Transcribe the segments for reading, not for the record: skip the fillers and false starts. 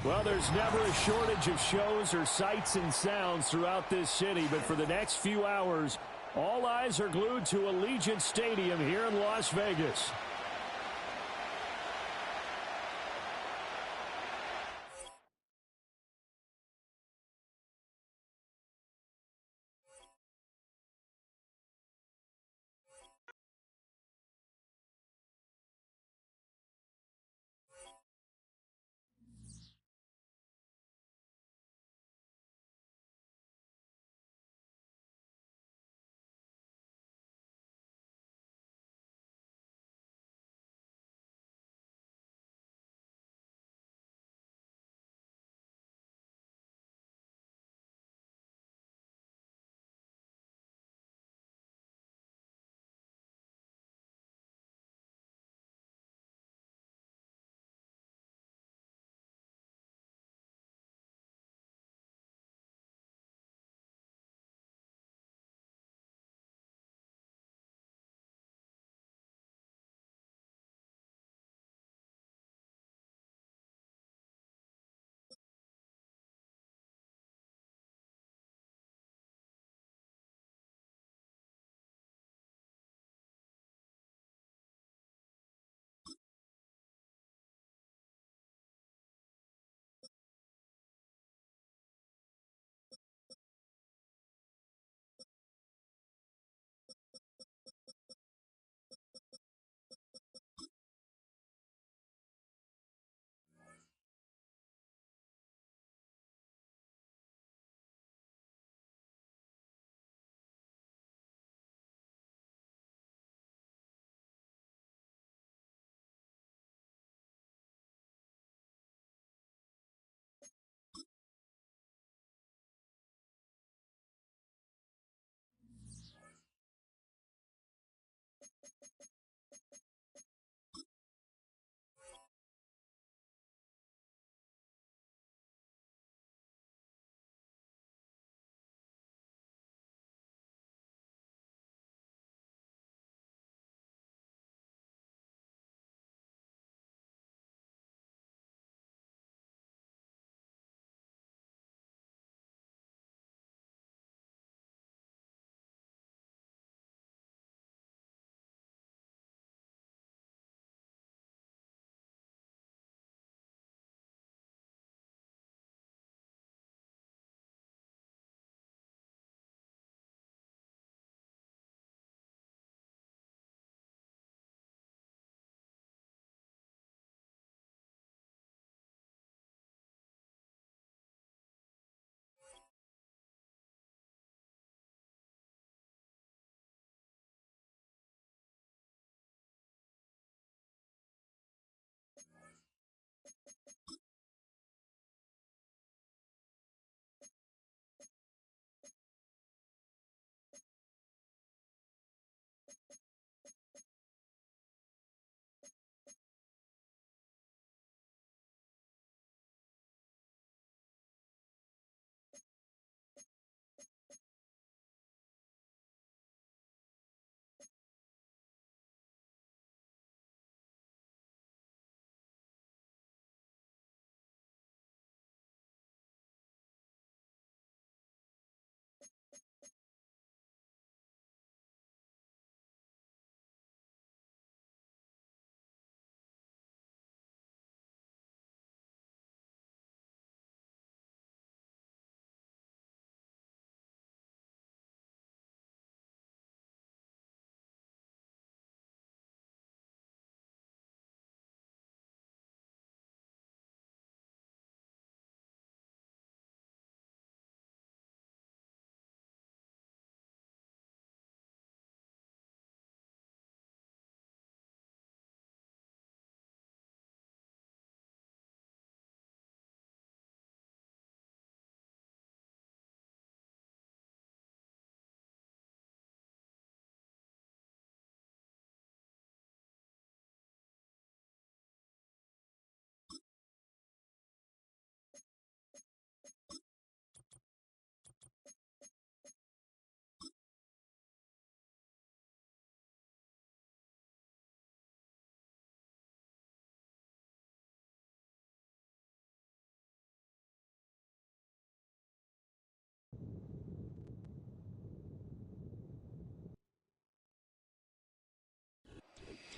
Well, there's never a shortage of shows or sights and sounds throughout this city, but for the next few hours, all eyes are glued to Allegiant Stadium here in Las Vegas.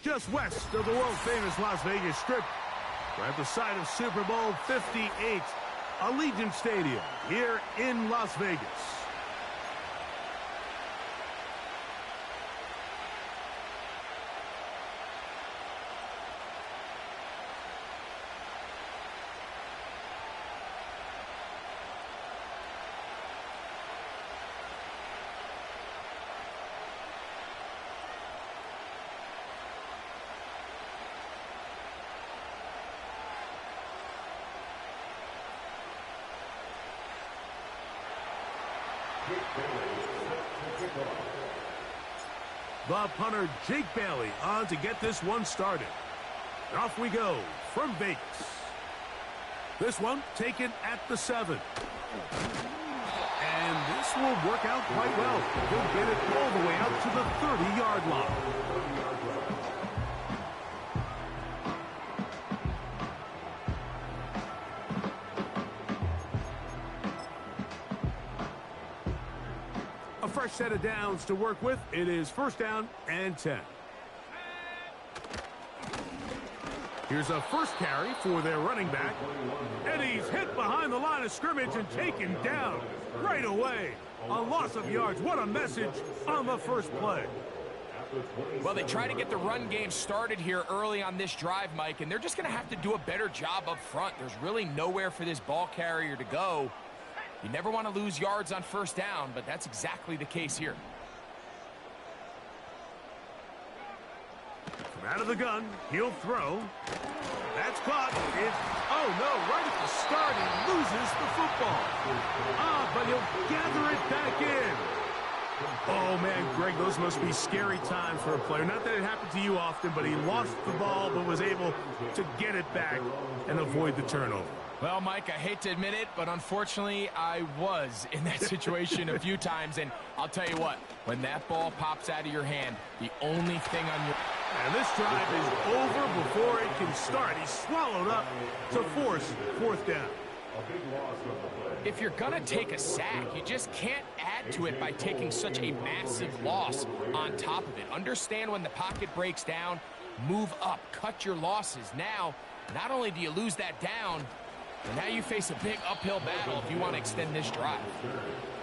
just west of the world-famous Las Vegas Strip. We're at the site of Super Bowl 58, Allegiant Stadium here in Las Vegas. The punter, Jake Bailey, on to get this one started. And off we go from Vegas. This one taken at the 7. And this will work out quite well. He'll get it all the way out to the 30-yard line. Fresh set of downs to work with. It is 1st down and 10. Here's a first carry for their running back. And he's hit behind the line of scrimmage and taken down right away. A loss of yards. What a message on the first play. Well, they try to get the run game started here early on this drive, Mike, and they're just going to have to do a better job up front. There's really nowhere for this ball carrier to go. You never want to lose yards on 1st down, but that's exactly the case here. From out of the gun, he'll throw. That's caught. Oh no, right at the start, he loses the football. But he'll gather it back in. Oh man, Greg, those must be scary times for a player. Not that it happened to you often, but he lost the ball but was able to get it back and avoid the turnover. Well, Mike, I hate to admit it, but unfortunately, I was in that situation a few times. And I'll tell you what, when that ball pops out of your hand, the only thing on your... And this drive is over before it can start. He's swallowed up to force 4th down. If you're going to take a sack, you just can't add to it by taking such a massive loss on top of it. Understand when the pocket breaks down, move up, cut your losses. Now, not only do you lose that down, but now you face a big uphill battle if you want to extend this drive.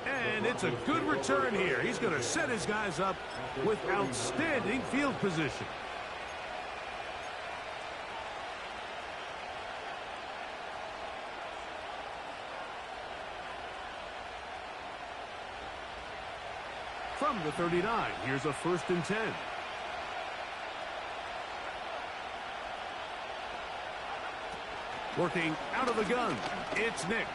And it's a good return here. He's going to set his guys up with outstanding field position. From the 39, here's a 1st and 10. Working out of the gun, it's Nix.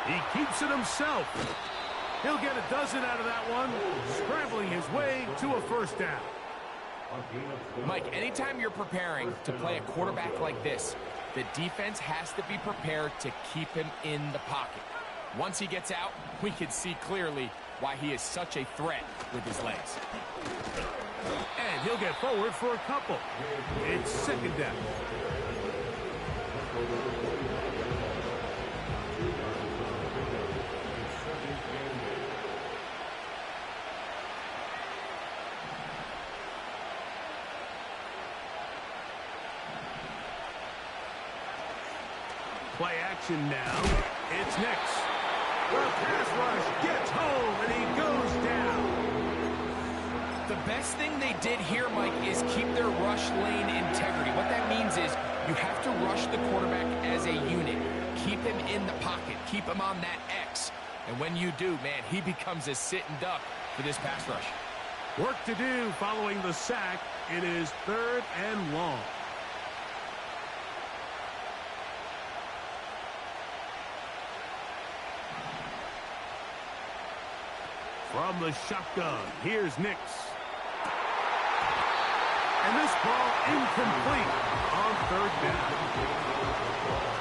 He keeps it himself. He'll get a dozen out of that one, scrambling his way to a 1st down. Mike, anytime you're preparing to play a quarterback like this, the defense has to be prepared to keep him in the pocket. Once he gets out, we can see clearly why he is such a threat with his legs. And he'll get forward for a couple. It's 2nd down. Play action now. It's Nix. The pass rush gets home, and he goes down. The best thing they did here, Mike, is keep their rush lane integrity. What that means is you have to rush the quarterback as a unit. Keep him in the pocket. Keep him on that X. And when you do, man, he becomes a sitting duck for this pass rush. Work to do following the sack. It is 3rd and long. From the shotgun, here's Nix. And this ball incomplete on 3rd down.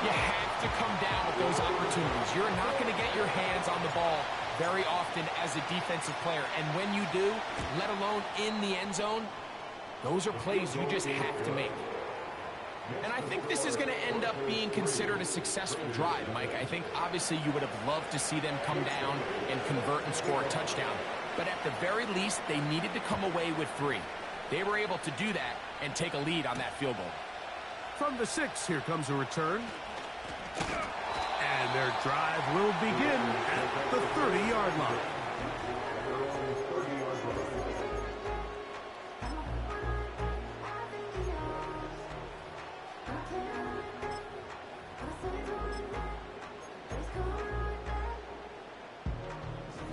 You have to come down with those opportunities. You're not going to get your hands on the ball very often as a defensive player. And when you do, let alone in the end zone, those are plays you just have to make. And I think this is going to end up being considered a successful drive, Mike. I think obviously you would have loved to see them come down and convert and score a touchdown. But at the very least, they needed to come away with 3. They were able to do that and take a lead on that field goal. From the 6, here comes a return. And their drive will begin at the 30-yard line.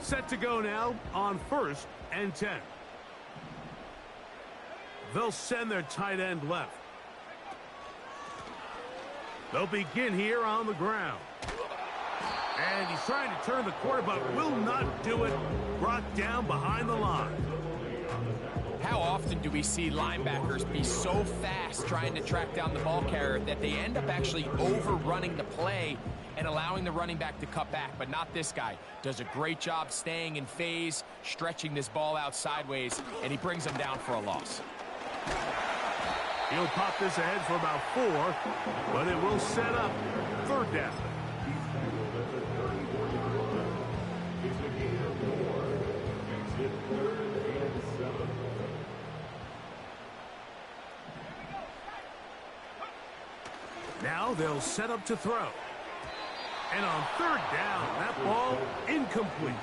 Set to go now on 1st and 10. They'll send their tight end left. They'll begin here on the ground. And he's trying to turn the corner, but will not do it. Brought down behind the line. How often do we see linebackers be so fast trying to track down the ball carrier that they end up actually overrunning the play and allowing the running back to cut back? But not this guy. Does a great job staying in phase, stretching this ball out sideways, and he brings them down for a loss. He'll pop this ahead for about 4, but it will set up 3rd down. Now they'll set up to throw. And on 3rd down, that ball incomplete.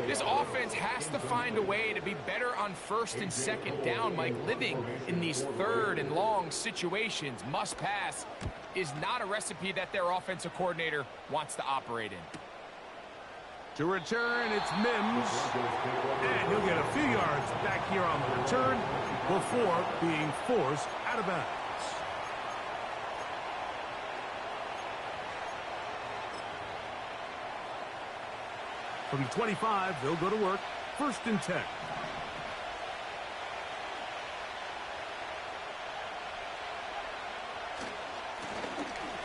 This offense has to find a way to be better on 1st and 2nd down, Mike. Living in these 3rd and long situations, must pass, is not a recipe that their offensive coordinator wants to operate in. To return, it's Mims. And he'll get a few yards back here on the return before being forced out of bounds. From the 25, they'll go to work. 1st and 10.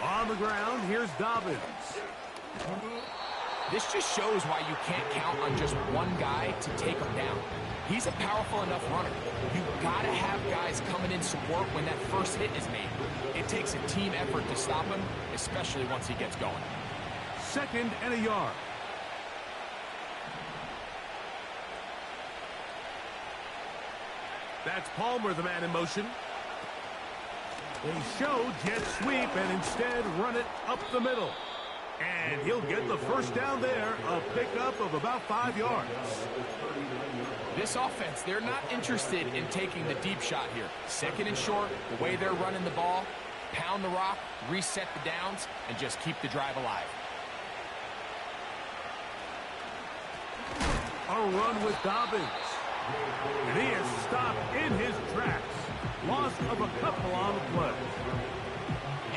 On the ground, here's Dobbins. This just shows why you can't count on just one guy to take him down. He's a powerful enough runner. You've got to have guys coming in support when that first hit is made. It takes a team effort to stop him, especially once he gets going. 2nd and a yard. That's Palmer, the man in motion. They show jet sweep and instead run it up the middle. And he'll get the 1st down there, a pickup of about 5 yards. This offense, they're not interested in taking the deep shot here. 2nd and short, the way they're running the ball, pound the rock, reset the downs, and just keep the drive alive. A run with Dobbins. And he is stopped in his tracks. Loss of a couple on the play.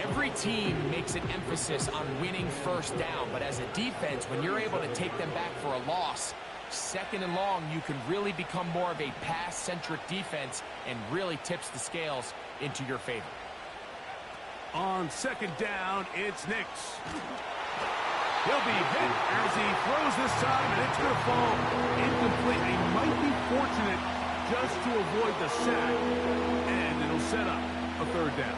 Every team makes an emphasis on winning 1st down, but as a defense, when you're able to take them back for a loss, 2nd and long, you can really become more of a pass-centric defense and really tips the scales into your favor. On 2nd down, it's Nix. He'll be hit as he throws this time, and it's going to fall incomplete. He might be fortunate just to avoid the sack, and it'll set up a 3rd down.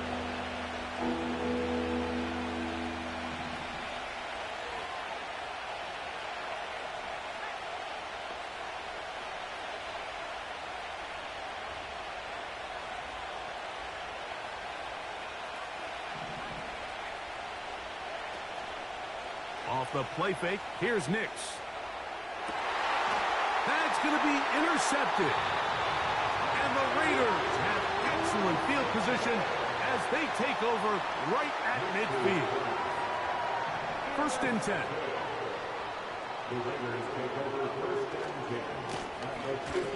Off the play fake, here's Nix. That's going to be intercepted. And the Raiders have excellent field position as they take over right at midfield. 1st and 10.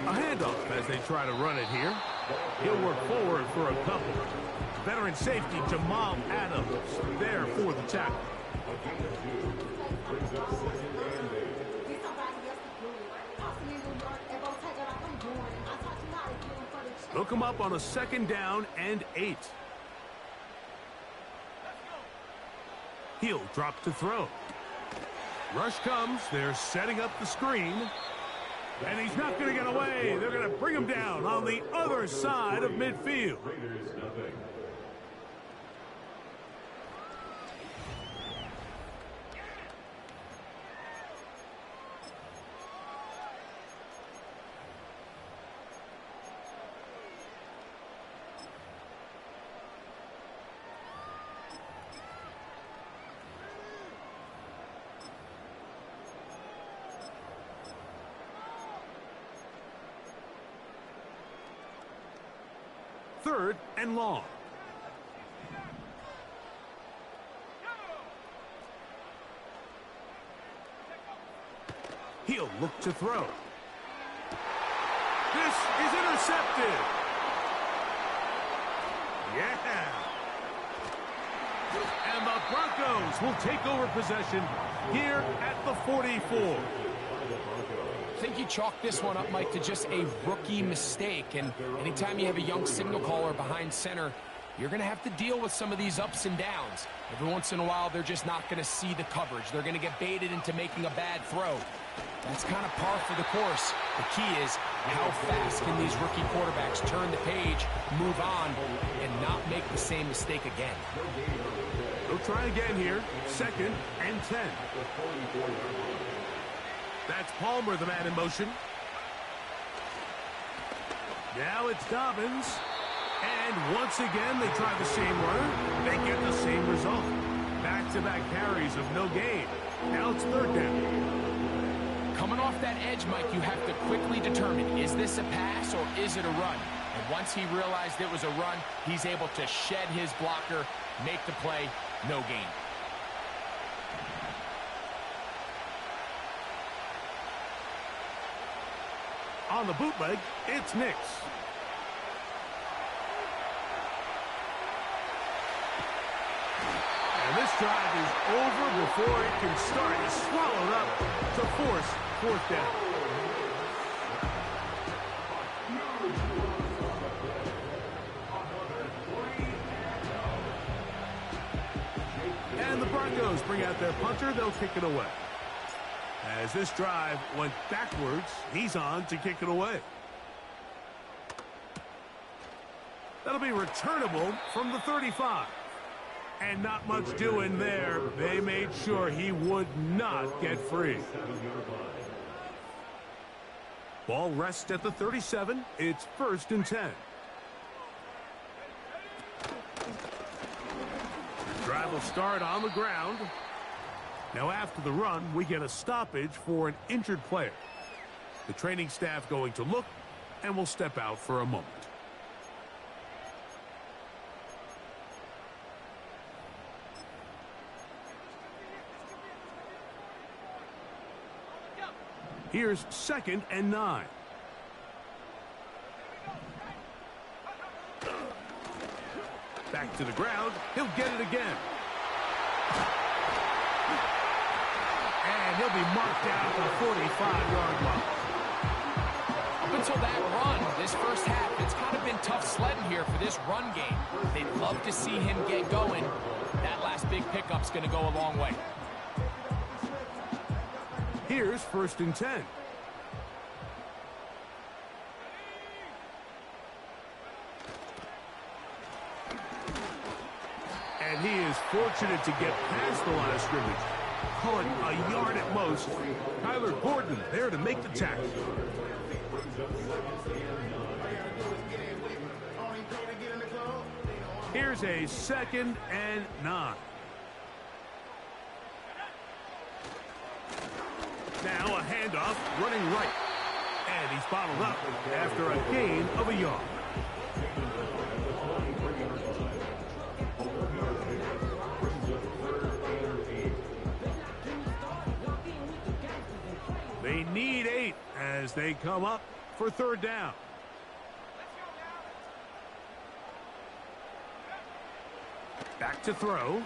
A handoff as they try to run it here. He'll work forward for a couple. Veteran safety Jamal Adams there for the tackle. Look him up on a 2nd down and 8. He'll drop to throw. Rush comes. They're setting up the screen. And he's not going to get away. They're going to bring him down on the other side of midfield. 3rd and long. He'll look to throw. This is intercepted. Yeah. And the Broncos will take over possession here at the 44. I think you chalk this one up, Mike, to just a rookie mistake. And anytime you have a young signal caller behind center, you're going to have to deal with some of these ups and downs. Every once in a while, they're just not going to see the coverage. They're going to get baited into making a bad throw. That's kind of par for the course. The key is how fast can these rookie quarterbacks turn the page, move on, and not make the same mistake again. They'll try again here. 2nd and 10. That's Palmer, the man in motion. Now it's Dobbins. And once again, they try the same runner. They get the same result. Back-to-back carries of no gain. Now it's 3rd down. Coming off that edge, Mike, you have to quickly determine, is this a pass or is it a run? And once he realized it was a run, he's able to shed his blocker, make the play, no gain. On the bootleg, it's Nix. And this drive is over before it can start. It's swallowed up to force 4th down. And the Broncos bring out their punter. They'll kick it away. As this drive went backwards, he's on to kick it away. That'll be returnable from the 35. And not much doing there. They made sure he would not get free. Ball rests at the 37. It's 1st and 10. Drive will start on the ground. Now after the run, we get a stoppage for an injured player. The training staff going to look and will step out for a moment. Here's 2nd and 9. Back to the ground. He'll get it again. And he'll be marked down at the 45-yard line. Up until that run, this first half, it's kind of been tough sledding here for this run game. They'd love to see him get going. That last big pickup's going to go a long way. Here's 1st and 10. And he is fortunate to get past the line of scrimmage. Call it a yard at most. Kyler Gordon there to make the tackle. Here's a 2nd and 9. Now a handoff running right. And he's bottled up after a gain of a yard. They need 8 as they come up for 3rd down. Back to throw.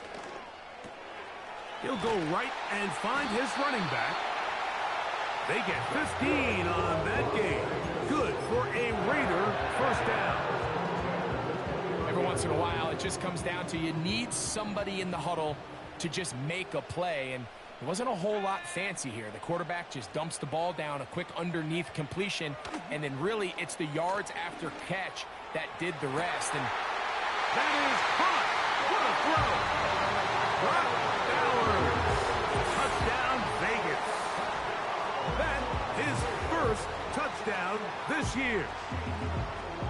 He'll go right and find his running back. They get 15 on that game. Good for a Raider 1st down. Every once in a while, it just comes down to you need somebody in the huddle to just make a play. And it wasn't a whole lot fancy here. The quarterback just dumps the ball down, a quick underneath completion, and then really it's the yards after catch that did the rest. And that is caught. What a throw. Brock Bowers. That is 1st touchdown this year.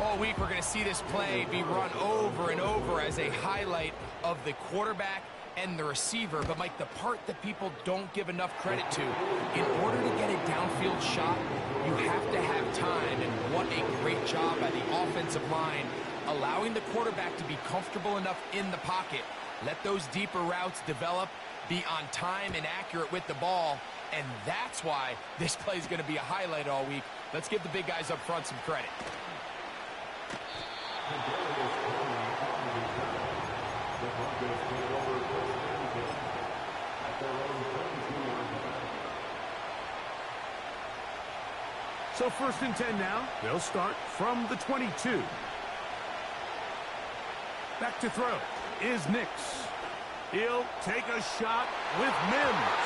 All week we're going to see this play be run over and over as a highlight of the quarterback and the receiver. But, Mike, the part that people don't give enough credit to, in order to get a downfield shot, you have to have time. And what a great job by the offensive line allowing the quarterback to be comfortable enough in the pocket, let those deeper routes develop, be on time and accurate with the ball, and that's why this play is going to be a highlight all week. Let's give the big guys up front some credit. So 1st and 10 now. They'll start from the 22. Back to throw is Nix. He'll take a shot with Mims.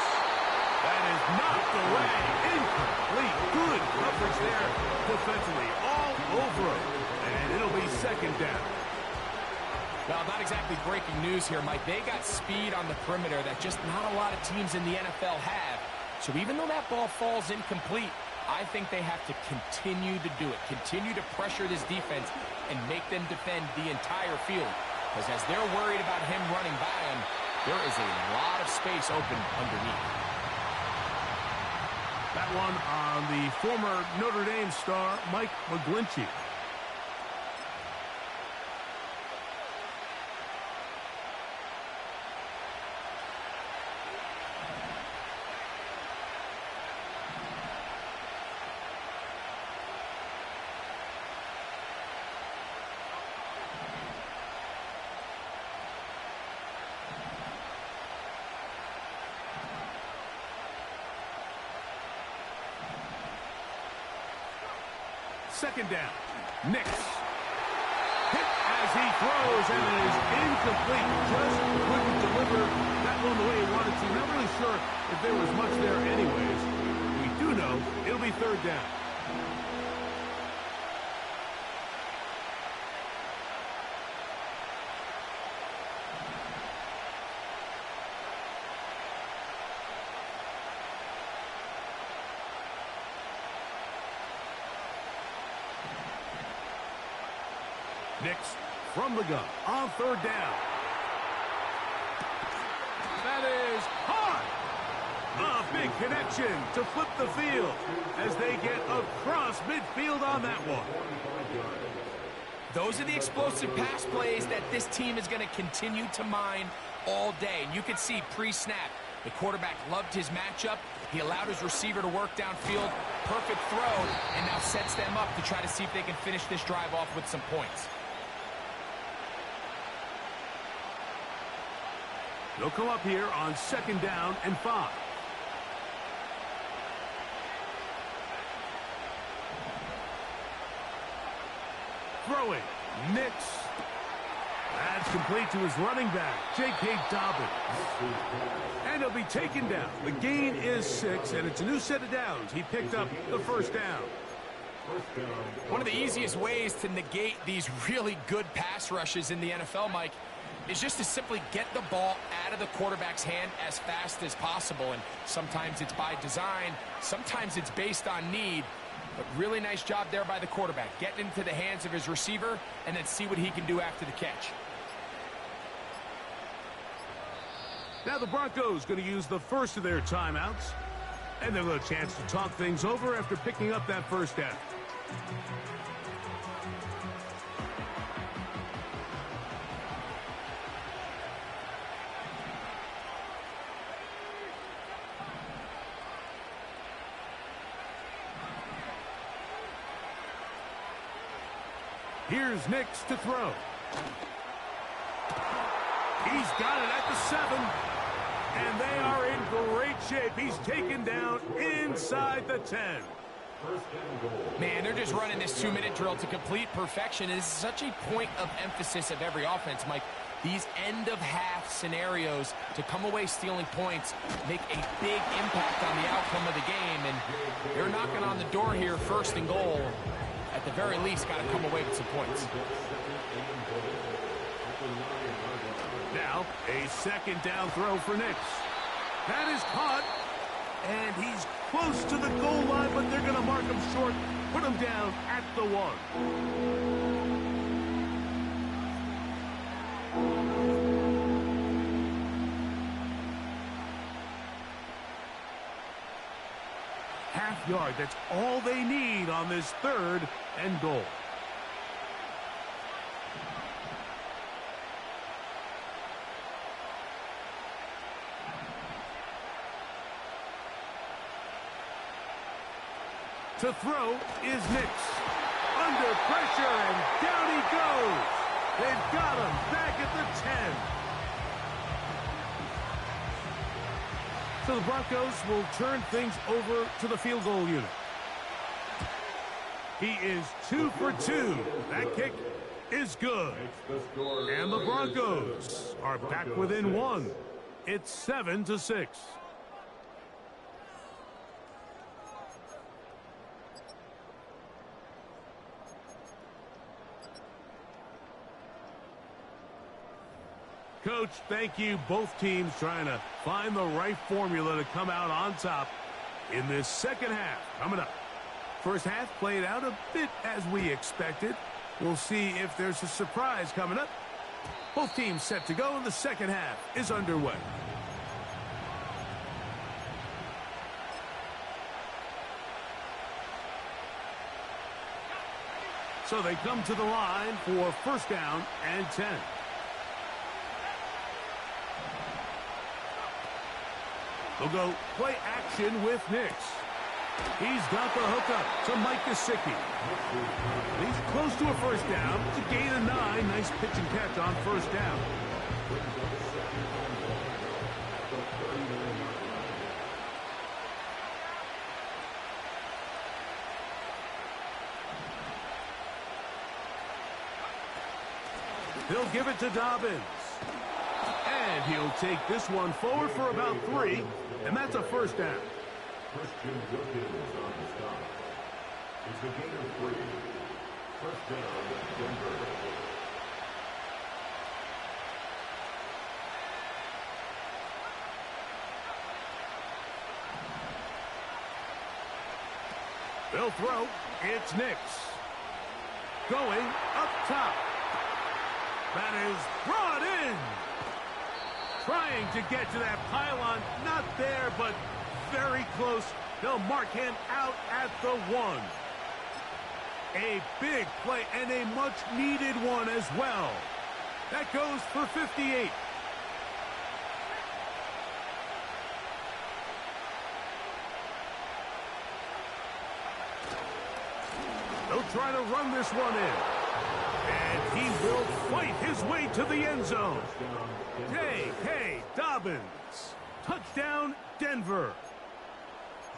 That is knocked away. Incomplete. Good coverage there defensively. All over him. And it'll be 2nd down. Well, not exactly breaking news here, Mike. They got speed on the perimeter that just not a lot of teams in the NFL have. So even though that ball falls incomplete, I think they have to continue to do it. Continue to pressure this defense and make them defend the entire field. Because as they're worried about him running by them, there is a lot of space open underneath. That one on the former Notre Dame star, Mike McGlinchey. Second down. Nix. Hit as he throws, and it is incomplete. Just couldn't deliver that one the way he wanted to. Not really sure if there was much there anyways. We do know it'll be 3rd down. Nix from the gun on 3rd down. That is hard. A big connection to flip the field as they get across midfield on that one. Those are the explosive pass plays that this team is going to continue to mine all day. And you can see pre-snap, the quarterback loved his matchup. He allowed his receiver to work downfield. Perfect throw, and now sets them up to try to see if they can finish this drive off with some points. They'll come up here on 2nd down and 5. Throwing. Nix. That's complete to his running back, J.K. Dobbins. And he'll be taken down. The gain is 6, and it's a new set of downs. He picked up the 1st down. One of the easiest ways to negate these really good pass rushes in the NFL, Mike, is just to simply get the ball out of the quarterback's hand as fast as possible. And sometimes it's by design, sometimes it's based on need. But really nice job there by the quarterback, getting into the hands of his receiver and then see what he can do after the catch. Now the Broncos going to use the first of their timeouts. And they'll have a chance to talk things over after picking up that 1st down. Here's Nix to throw. He's got it at the 7. And they are in great shape. He's taken down inside the 10. Man, they're just running this 2-minute drill to complete perfection. It is such a point of emphasis of every offense, Mike. These end-of-half scenarios to come away stealing points make a big impact on the outcome of the game. And they're knocking on the door here, 1st and goal. At the very least, got to come away with some points. Now, a 2nd down throw for Nix. That is caught, and he's close to the goal line, but they're going to mark him short, put him down at the 1. Half yard, that's all they need on this 3rd and goal. To throw is Nix. Under pressure, and down he goes. They've got him back at the 10. So the Broncos will turn things over to the field goal unit. He is 2 for 2. That kick is good. And the Broncos are back within 1. It's 7-6. Coach, thank you. Both teams trying to find the right formula to come out on top in this second half. Coming up. First half played out a bit as we expected. We'll see if there's a surprise coming up. Both teams set to go, and the second half is underway. So they come to the line for first down and 10. They'll go play action with Nix. He's got the hookup to Mike Gesicki. He's close to a first down. It's a gain of 9. Nice pitch and catch on first down. He'll give it to Dobbins. And he'll take this one forward for about 3, and that's a first down. Christian Wilkins on the stop. It's a gain of 3. First down, Denver. They'll throw. It's Nix. Going up top. That is brought in. Trying to get to that pylon. Not there, but very close. They'll mark him out at the 1. A big play and a much-needed one as well. That goes for 58. They'll try to run this one in. And he will fight his way to the end zone. J.K. Dobbins. Touchdown, Denver.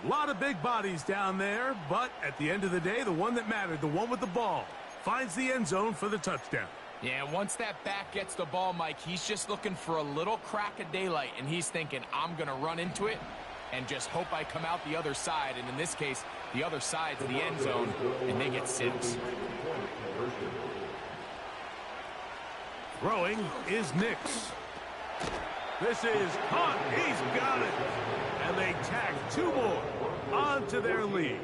A lot of big bodies down there, but at the end of the day, the one that mattered, the one with the ball, finds the end zone for the touchdown. Yeah, once that back gets the ball, Mike, he's just looking for a little crack of daylight, and he's thinking, I'm going to run into it and just hope I come out the other side. And in this case, the other side's the end zone, and they get 6. Throwing is Nix. This is caught. He's got it. And they tack 2 more onto their lead.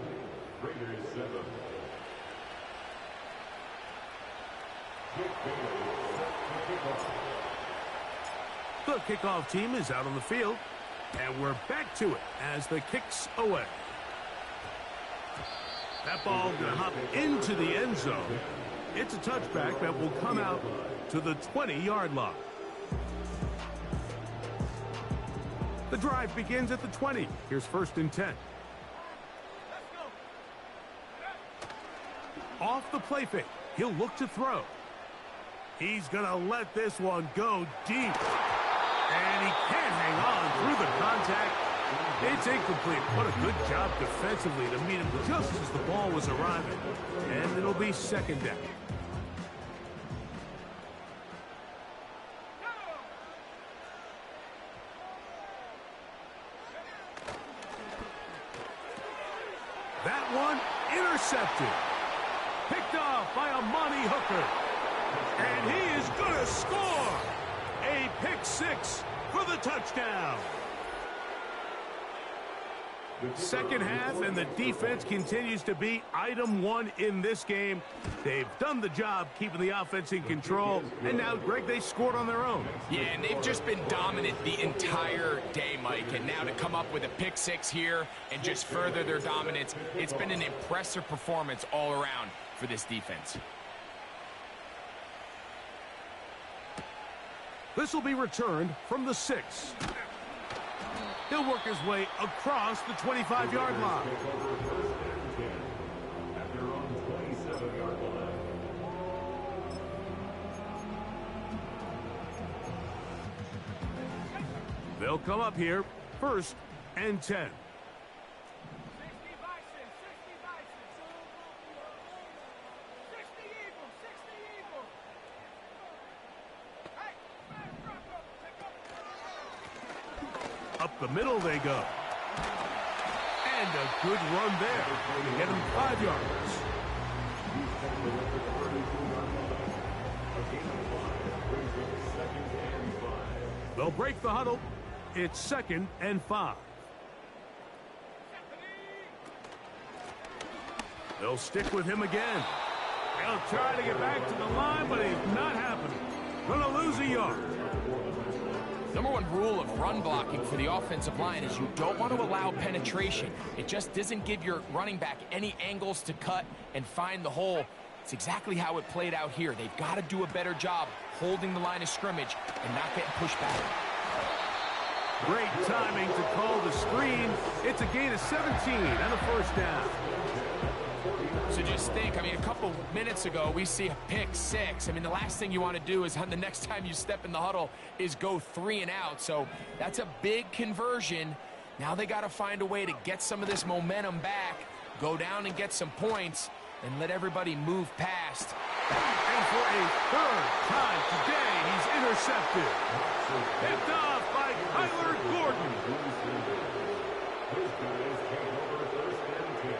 The kickoff team is out on the field, and we're back to it as the kick's away. That ball going to hop into the end zone. It's a touchback that will come out to the 20-yard line. The drive begins at the 20. Here's first and 10. Off the play fake. He'll look to throw. He's going to let this one go deep. And he can't hang on through the contact. It's incomplete. What a good job defensively to meet him just as the ball was arriving. And it'll be second down. That one intercepted. Picked off by Amani Hooker. And he is going to score. A pick 6 for the touchdown. Second half, and the defense continues to be item 1 in this game. They've done the job keeping the offense in control, and now, Greg, they scored on their own. Yeah, and they've just been dominant the entire day, Mike, and now to come up with a pick 6 here and just further their dominance, it's been an impressive performance all around for this defense. This will be returned from the 6. He'll work his way across the 25-yard line. 7-yard line. They'll come up here, 1st and 10. Up the middle they go. And a good run there to get him 5 yards. They'll break the huddle. It's 2nd and 5. They'll stick with him again. They'll try to get back to the line, but it's not happening. Gonna lose a yard. Number one rule of run blocking for the offensive line is you don't want to allow penetration. It just doesn't give your running back any angles to cut and find the hole. It's exactly how it played out here. They've got to do a better job holding the line of scrimmage and not getting pushed back. Great timing to call the screen. It's a gain of 17 and a 1st down. So just think, I mean, a couple minutes ago, we see a pick 6. I mean, the last thing you want to do is on the next time you step in the huddle is go 3 and out. So that's a big conversion. Now they got to find a way to get some of this momentum back, go down and get some points, and let everybody move past. And for a 3rd time today, he's intercepted. Picked off by Kyler Gordon. Those guys came over 1st and 10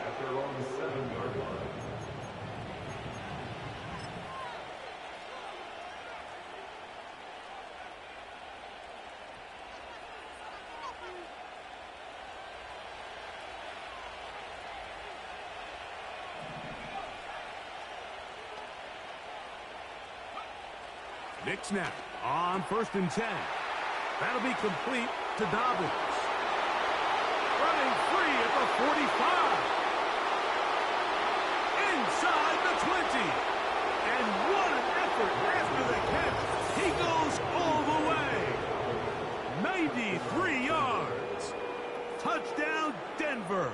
at their own 7-yard line. Nick snap on 1st and 10. That'll be complete to Dobbins. Running free at the 45. Inside the 20. And what an effort after the catch. He goes all the way. 93 yards. Touchdown, Denver.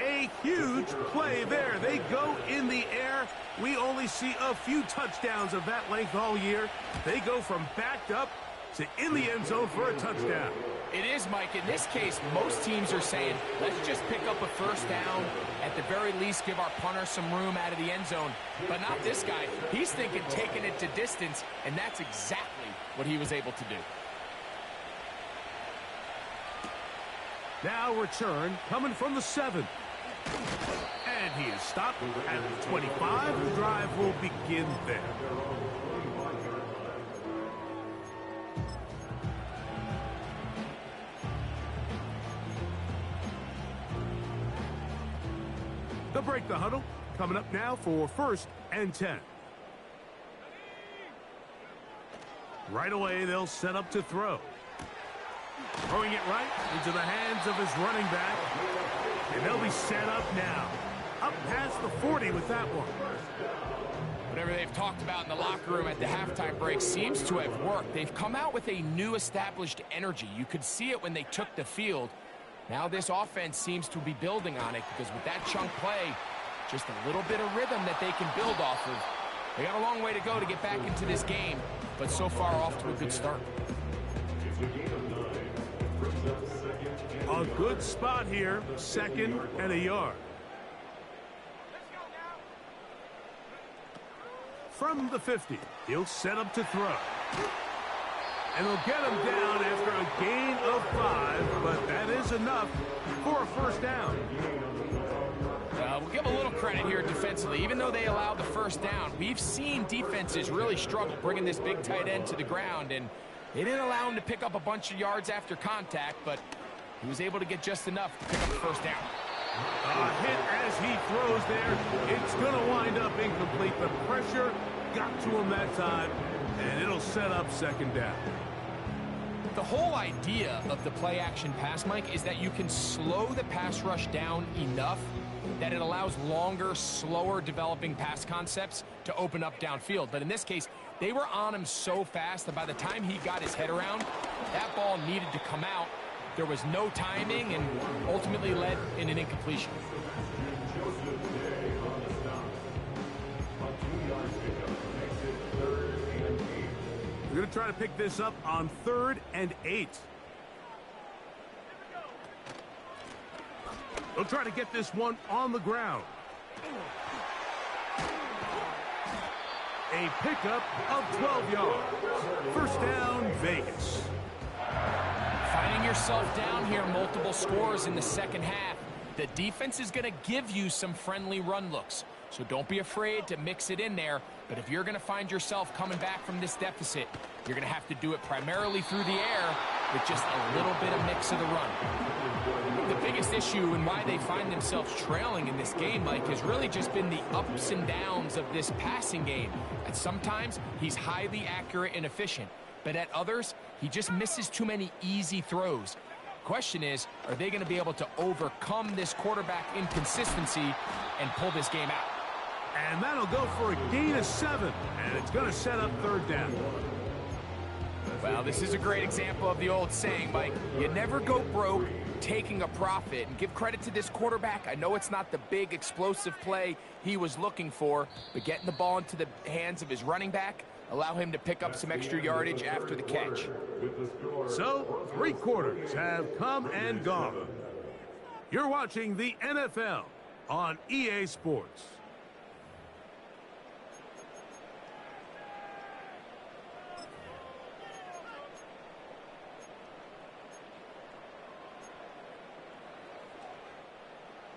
A huge play there. They go in the air. We only see a few touchdowns of that length all year. They go from backed up to in the end zone for a touchdown. It is, Mike. In this case, most teams are saying, let's just pick up a 1st down. At the very least, give our punter some room out of the end zone. But not this guy. He's thinking taking it to distance, and that's exactly what he was able to do. Now return coming from the 7. And he is stopped at the 25. The drive will begin there. They'll break the huddle. Coming up now for 1st and 10. Right away, they'll set up to throw. Throwing it right into the hands of his running back. And they'll be set up now. Up past the 40 with that one. Whatever they've talked about in the locker room at the halftime break seems to have worked. They've come out with a new established energy. You could see it when they took the field. Now this offense seems to be building on it because with that chunk play, just a little bit of rhythm that they can build off of. They got a long way to go to get back into this game, but so far off to a good start. A good spot here, 2nd and a yard. From the 50, he'll set up to throw. And they'll get him down after a gain of 5, but that is enough for a 1st down. We'll give a little credit here defensively. Even though they allowed the 1st down, we've seen defenses really struggle bringing this big tight end to the ground, and they didn't allow him to pick up a bunch of yards after contact, but he was able to get just enough to pick up the 1st down. A hit as he throws there. It's going to wind up incomplete. The pressure got to him that time, and it'll set up 2nd down. The whole idea of the play-action pass, Mike, is that you can slow the pass rush down enough that it allows longer, slower developing pass concepts to open up downfield. But in this case, they were on him so fast that by the time he got his head around, that ball needed to come out. There was no timing and ultimately led in an incompletion. We're going to try to pick this up on 3rd and 8. They'll try to get this one on the ground. A pickup of 12 yards. First down, Vegas. Finding yourself down here, multiple scores in the second half. The defense is going to give you some friendly run looks. So don't be afraid to mix it in there. But if you're going to find yourself coming back from this deficit, you're going to have to do it primarily through the air with just a little bit of mix of the run. The biggest issue and why they find themselves trailing in this game, Mike, has really just been the ups and downs of this passing game. And sometimes he's highly accurate and efficient, but at others, he just misses too many easy throws. Question is, are they going to be able to overcome this quarterback inconsistency and pull this game out? And that'll go for a gain of 7, and it's going to set up 3rd down. Well, this is a great example of the old saying, Mike. You never go broke taking a profit. And give credit to this quarterback. I know it's not the big explosive play he was looking for, but getting the ball into the hands of his running back, allow him to pick up some extra yardage after the catch. So, 3 quarters have come and gone. You're watching the NFL on EA Sports.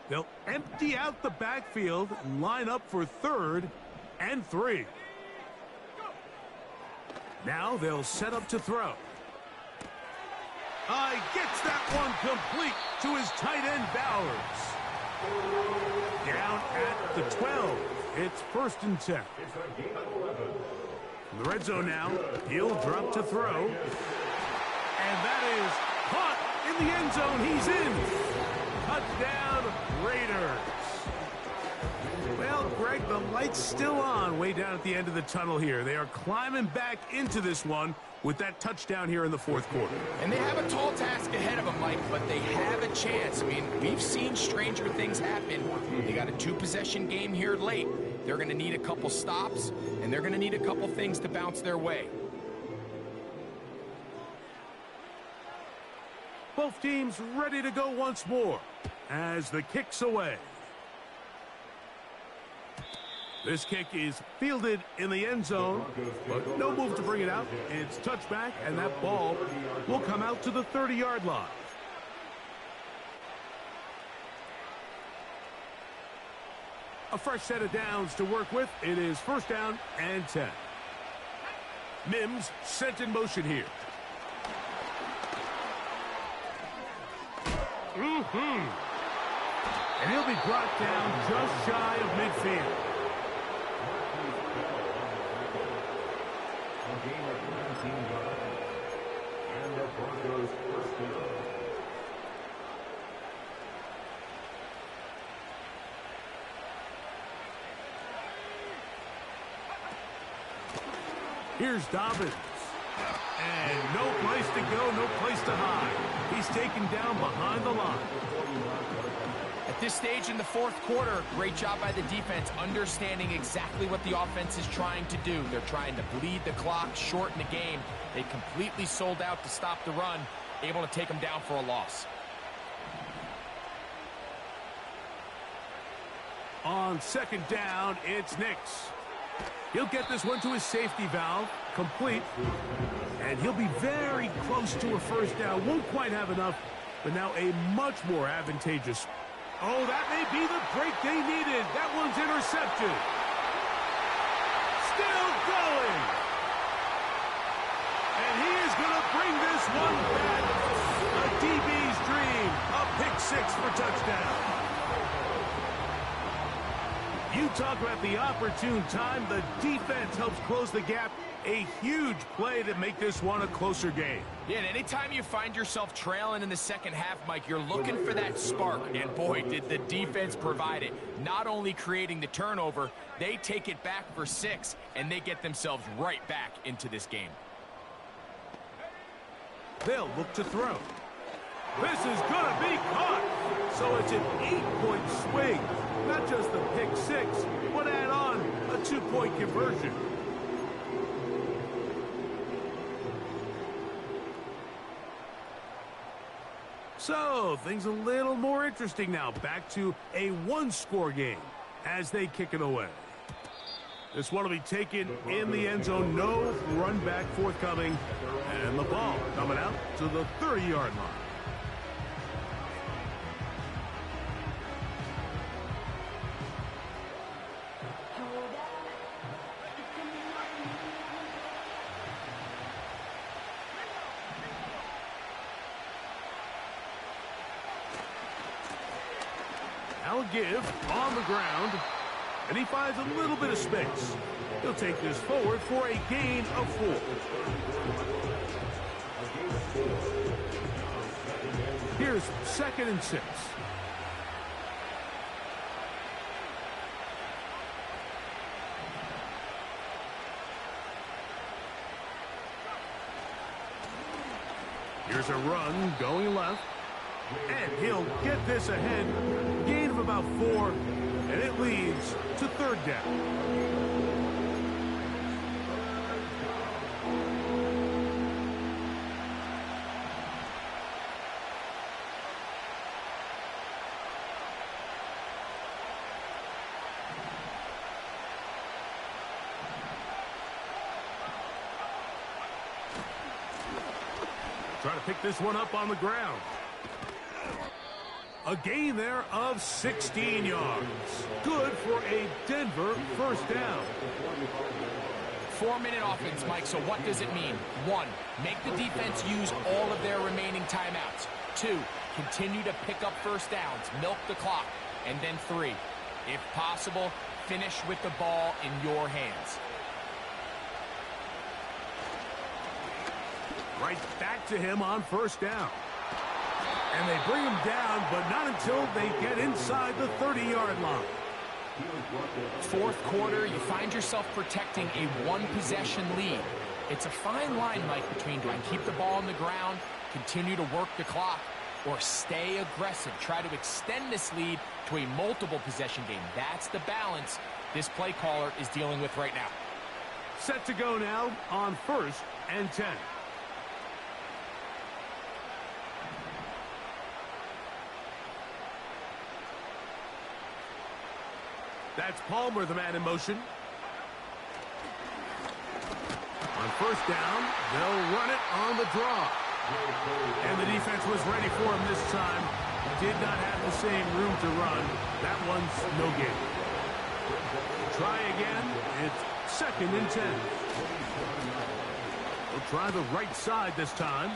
They'll empty out the backfield and line up for 3rd and 3. Now they'll set up to throw. Gets that one complete to his tight end, Bowers. Down at the 12. It's 1st and 10. In the red zone now, he'll drop to throw. And that is caught in the end zone. He's in. Touchdown, Raiders. Well, Greg, the light's still on way down at the end of the tunnel here. They are climbing back into this one with that touchdown here in the 4th quarter. And they have a tall task ahead of them, Mike, but they have a chance. I mean, we've seen stranger things happen. They got a 2-possession game here late. They're going to need a couple stops, and they're going to need a couple things to bounce their way. Both teams ready to go once more as the kick's away. This kick is fielded in the end zone, but no move to bring it out. It's touchback, and that ball will come out to the 30-yard line. A fresh set of downs to work with. It is 1st down and 10. Mims sent in motion here. And he'll be brought down just shy of midfield. And the Broncos' 1st down. Here's Dobbins. And no place to go, no place to hide. He's taken down behind the line. At this stage in the 4th quarter, great job by the defense understanding exactly what the offense is trying to do. They're trying to bleed the clock, shorten the game. They completely sold out to stop the run, able to take them down for a loss. On 2nd down, it's Nix. He'll get this one to his safety valve, complete. And he'll be very close to a 1st down. Won't quite have enough, but now a much more advantageous. Oh, that may be the break they needed. That one's intercepted. Still going. And he is going to bring this one back. A DB's dream. A pick 6 for touchdown. You talk about the opportune time. The defense helps close the gap. A huge play to make this one a closer game. Yeah, and anytime you find yourself trailing in the second half, Mike, you're looking for that spark. And boy, did the defense provide it. Not only creating the turnover, they take it back for 6, and they get themselves right back into this game. They'll look to throw. This is going to be caught. So it's an 8-point swing. Not just the pick six, but add on a 2-point conversion. So, things a little more interesting now. Back to a one-score game as they kick it away. This one will be taken in the end zone. No run back forthcoming. And the ball coming out to the 30-yard line. Now give on the ground. And he finds a little bit of space. He'll take this forward for a gain of 4. Here's 2nd and 6. Here's a run going left. And he'll get this ahead. Gain of about 4. And it leads to 3rd down. Try to pick this one up on the ground. A gain there of 16 yards. Good for a Denver 1st down. 4-minute offense, Mike, so what does it mean? 1, make the defense use all of their remaining timeouts. 2, continue to pick up 1st downs, milk the clock. And then 3, if possible, finish with the ball in your hands. Right back to him on 1st down. And they bring him down, but not until they get inside the 30-yard line. 4th quarter, you find yourself protecting a 1-possession lead. It's a fine line, Mike, between do I keep the ball on the ground, continue to work the clock, or stay aggressive, try to extend this lead to a multiple-possession game. That's the balance this play caller is dealing with right now. Set to go now on 1st and 10. That's Palmer, the man in motion. On 1st down, they'll run it on the draw. And the defense was ready for him this time. Did not have the same room to run. That one's no gain. Try again. It's 2nd and 10. They'll try the right side this time.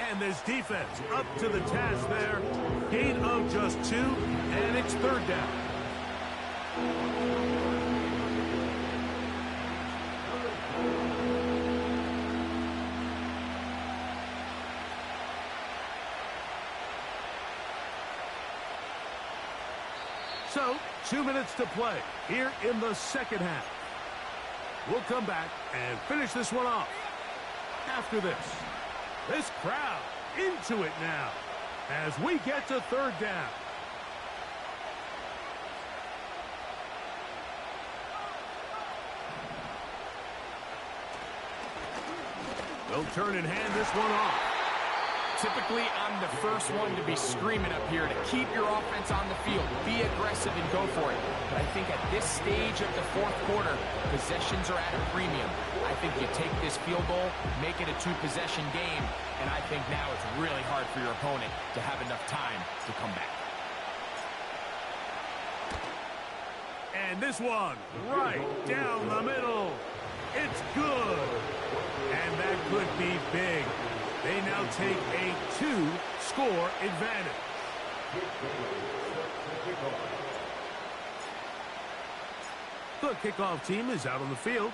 And this defense up to the task there. Gain of just 2, and it's 3rd down. So, 2 minutes to play here in the 2nd half. We'll come back and finish this one off after this. This crowd into it now as we get to 3rd down. They'll turn and hand this one off. Typically, I'm the first one to be screaming up here to keep your offense on the field. Be aggressive and go for it. But I think at this stage of the 4th quarter, possessions are at a premium. I think you take this field goal, make it a 2-possession game, and I think now it's really hard for your opponent to have enough time to come back. And this one right down the middle. It's good. And that could be big. They now take a 2-score advantage. The kickoff team is out on the field.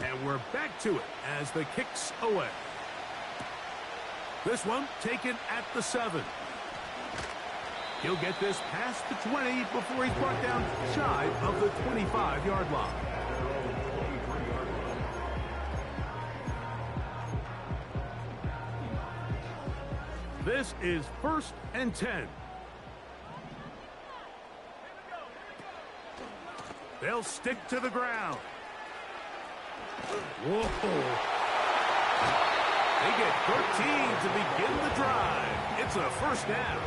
And we're back to it as the kick's away. This one taken at the 7. He'll get this past the 20 before he's brought down shy of the 25-yard line. This is 1st and 10. They'll stick to the ground. Whoa. They get 13 to begin the drive. It's a first down.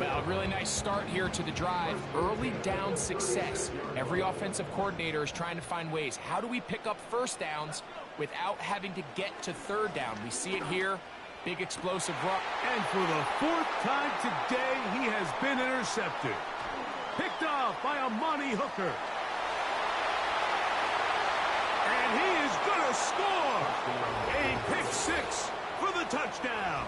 Well, really nice start here to the drive. Early down success. Every offensive coordinator is trying to find ways. How do we pick up first downs without having to get to third down? We see it here. Big explosive run. And for the 4th time today, he has been intercepted. Picked off by Amani Hooker. And he is going to score. A pick 6 for the touchdown.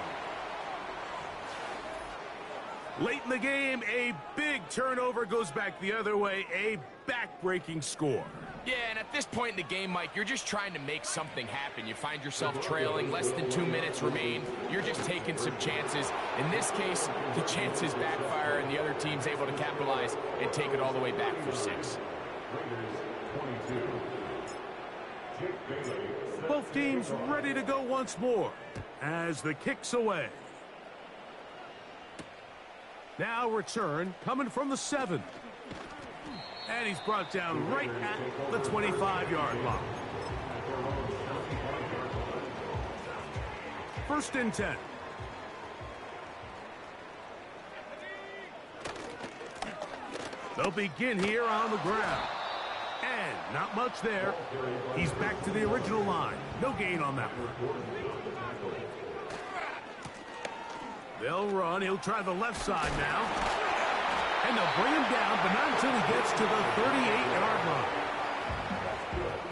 Late in the game, a big turnover goes back the other way. A back-breaking score. Yeah, and at this point in the game, Mike, you're just trying to make something happen. You find yourself trailing, less than 2 minutes remain. You're just taking some chances. In this case, the chances backfire, and the other team's able to capitalize and take it all the way back for 6. Both teams ready to go once more as the kick's away. Now return coming from the 7. And he's brought down right at the 25-yard line. 1st and 10. They'll begin here on the ground. And not much there. He's back to the original line. No gain on that one. They'll run. He'll try the left side now. And they'll bring him down, but not until he gets to the 38-yard line.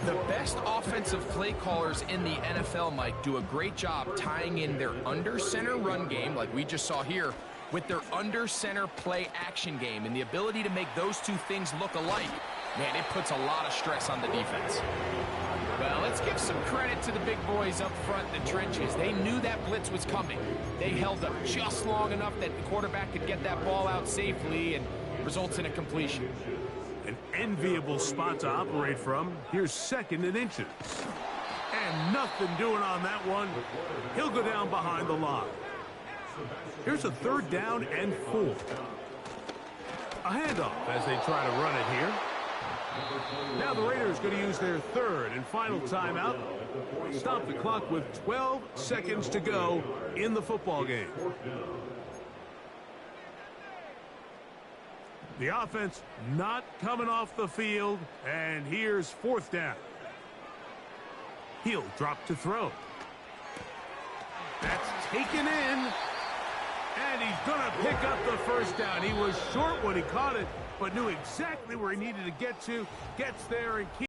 The best offensive play callers in the NFL, Mike, do a great job tying in their under-center run game, like we just saw here, with their under-center play action game. And the ability to make those two things look alike, man, it puts a lot of stress on the defense. Well, let's give some credit to the big boys up front in the trenches. They knew that blitz was coming. They held up just long enough that the quarterback could get that ball out safely and results in a completion. An enviable spot to operate from. Here's 2nd and inches. And nothing doing on that one. He'll go down behind the line. Here's a 3rd down and 4. A handoff as they try to run it here. Now the Raiders going to use their 3rd and final timeout. Stop the clock with 12 seconds to go in the football game. The offense not coming off the field, and here's 4th down. He'll drop to throw. That's taken in, and he's going to pick up the first down. He was short when he caught it, but knew exactly where he needed to get to. Gets there and keeps